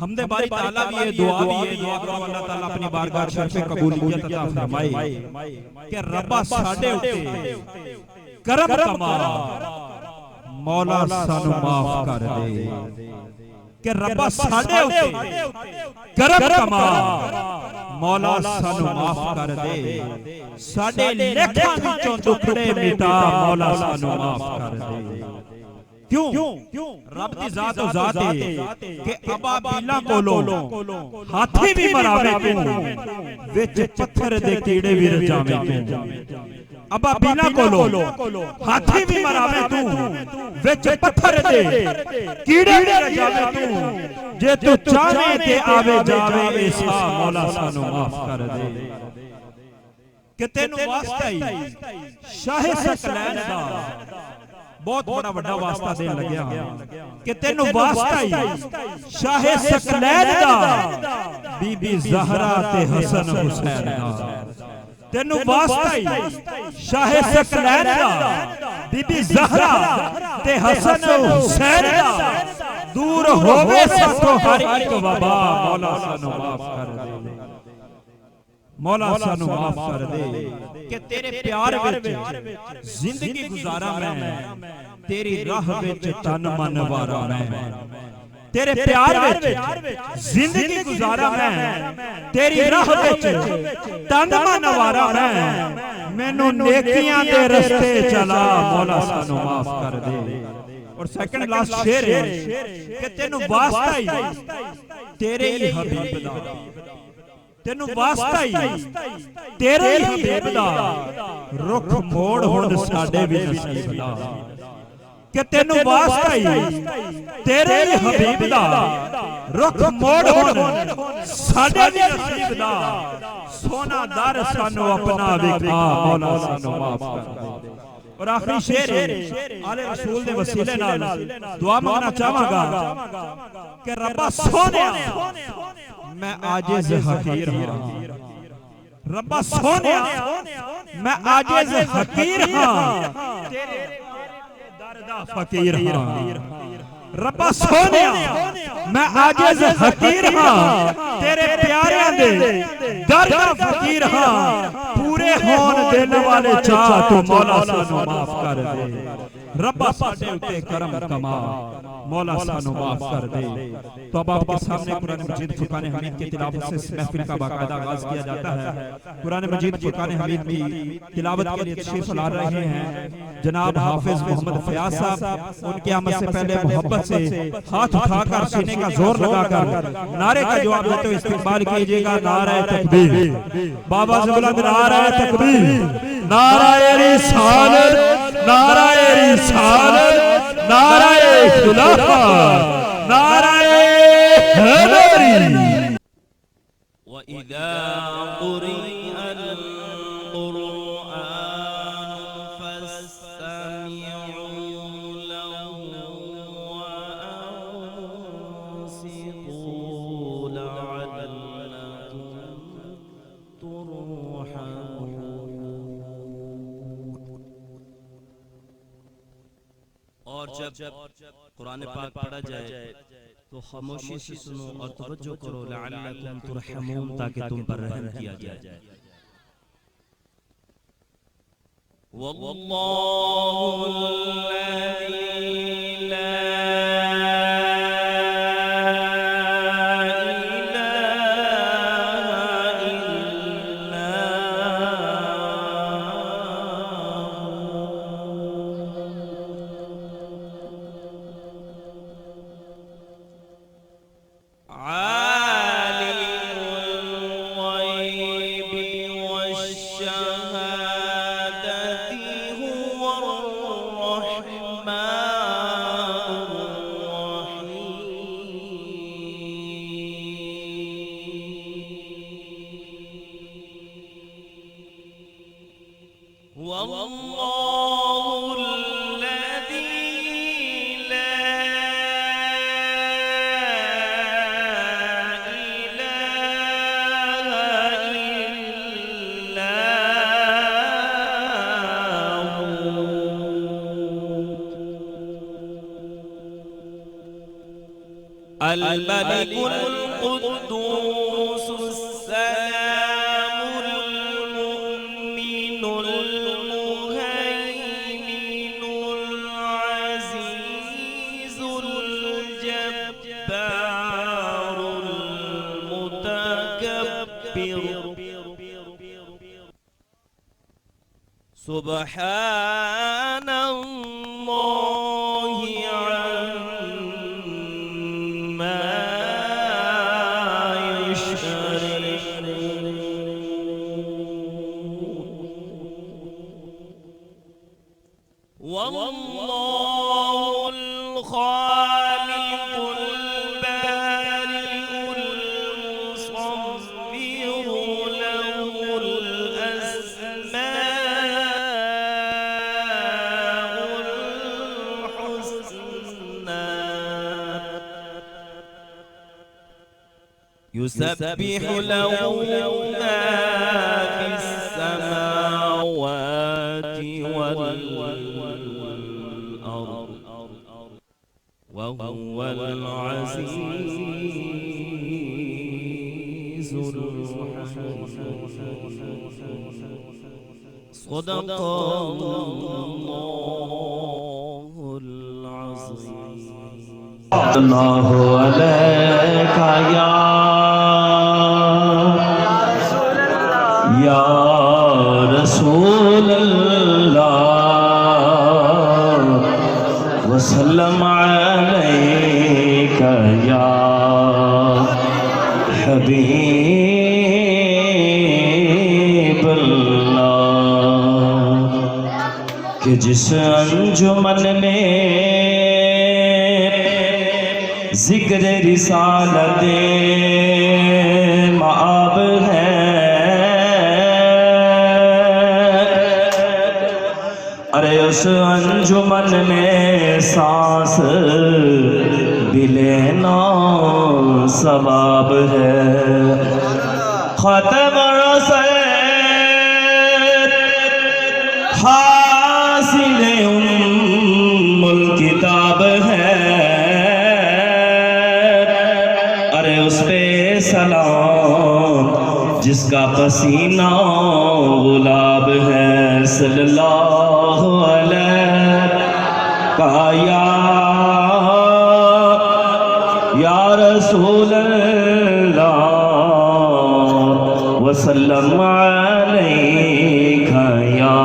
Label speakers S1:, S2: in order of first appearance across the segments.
S1: حمد باری تعالیٰ بھی ہے، دعا بھی ہے، دعا کرو اللہ تعالیٰ اپنی بارگاہ شرف قبولیت عطا فرمائے کہ ربا ساڈے اتے کرم کما مولا سانو معاف کر دے، کہ ربا ساڈے اتے کرم کما مولا سانو معاف کر دے، ساڈے لیکھاں وچوں دکھڑے مٹا مولا سانو معاف کر دے۔ کیوں؟ رب دی ذات و ذات ہے کہ ابا بیلا کولوں ہاتھی بھی مراوے تو وچ پتھر دے کیڑے بھی رجاوے تو، ابا بیلا کولوں ہاتھی بھی مراوے تو وچ پتھر دے کیڑے بھی رجاوے تو، جے تو چاہے تے آوے جاوے ایسا مولا سانو معاف کر دے۔ کہ تینوں واسطہ ہی شاہ ثقلین دا بہت بڑا بڑا واسطہ دین لگیا کہ تینوں واسطہ ہی شاہ ثقلین دا بی بی زہرا تے حسن حسین دا، تینوں واسطہ ہی شاہ ثقلین دا بی بی زہرا تے حسن حسین دا، دور ہووے ساتھوں ہر ایک وبا مولا سانو معاف کر دے، مولا سانو معاف کر دے۔ کہ تیرے پیار وچ زندگی گزارا میں، تیری راہ وچ تن من وارا میں، تیرے پیار وچ زندگی گزارا میں، تیری راہ وچ تن من وارا میں، مینوں نیکیاں دے رستے چلا مولا سانو معاف کر دے۔ اور سیکنڈ لاسٹ شعر ہے کہ تینوں واسطہ ہی تیرے ہی حبیب دا، تینوں واسطہ ہی تیرے ہی حبیب دا رخ موڑ ہن ساڈے بھی نصیب دا، کہ تینوں واسطہ ہی تیرے ہی حبیب دا رخ موڑ ہن ساڈے بھی نصیب دا، سونا در سانو اپنا وکھا مولا سانو معاف کر دے۔ اور آخری شعر ہے آل رسول دے وسیلے نال دعا مانگنا چاہواں گا کہ ربا سونیا میں عاجز حقیر ہاں، ربا سونیا میں عاجز حقیر ہاں، تیرے دردہ فقیر ہاں، ربا سونیا میں عاجز حقیر ہاں، تیرے پیاریاں دے دردہ فقیر ہاں، پورے ہون دل والے چاہ تو مولا سانو معاف کر دے، ربا ساڈے اتے کرم کما مولا سانو معاف کر دے۔ تو اب آپ کے سامنے قرآن مجید فرقان حمید کی تلاوت سے اس محفل کا باقاعدہ آغاز کیا جاتا ہے۔ قرآن مجید فرقان حمید کی تلاوت کے لیے تشریف لا رہے ہیں جناب حافظ محمد فیاض صاحب، ان کی آمد سے پہلے محبت سے ہاتھ اٹھا کر سینے کا زور لگا کر نعرے کا جواب دیتے ہوئے استقبال کیجئے گا۔ نعرہ تکبیر، بابا سے بلند نعرہ تکبیر، نعرہ رسالت، نعرہ رسالت، نعرہ خلافت، نعرہ حیدری۔
S2: وَإِذَا قُرِئَ الْقُرْآنُ فَاسْتَمِعُوا لَهُ وَأَنصِتُوا لَعَلَّكُمْ تُرْحَمُونَ۔ اور جب قرآن پاک پڑھا جائے تو خاموشی سے سنو اور توجہ کرو، لعلکم ترحمون، تاکہ تم پر رحم کیا جائے۔ واللہ الذی لا الرحمن الملك القدوس السلام المؤمن المهيمن العزيز الجبار المتكبر سبحان الله عما يشركون والله الخالق البارئ المصور له الأسماء الحسنى يسبح له ما في السماوات والأرض وهو العزيز الحكيم صدق الله العظيم
S3: الله عليك يا رسول الله وسلم عليك يا حبيب الله کہ جس انجمن میں ذکر رسالت مآب ہے، ارے اس انجمن میں سانس بھی لینا ثواب ہے۔ ختم رسل حاصل الکتاب ہے، ارے اس پہ سلام جس کا پسینہ غلاب ہے۔ صلی اللہ علیہ یا رسول اللہ وسلم علیک یا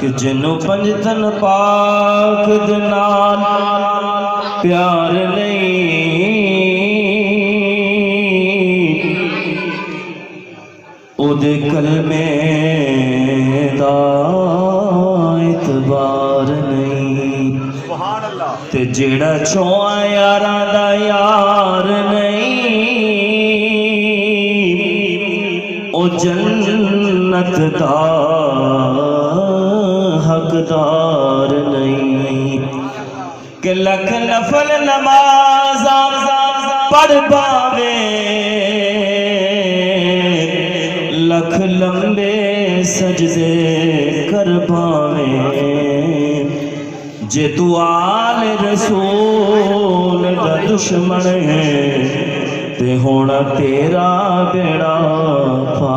S3: کہ جنو پنجتن پاک دنال پیار نہیں، او دے کلمے دا اعتبار نہیں، تے جیڑا چوہاں یاراں دا یار نہیں، او جنت دا حقدار نہیں۔ کہ لکھ نفل نماز پڑھ پاوے، لکھ لمبے سجدے کر پاوے، جے تو آل رسول دا دشمن ہے تے ہونا تیرا بیڑا پا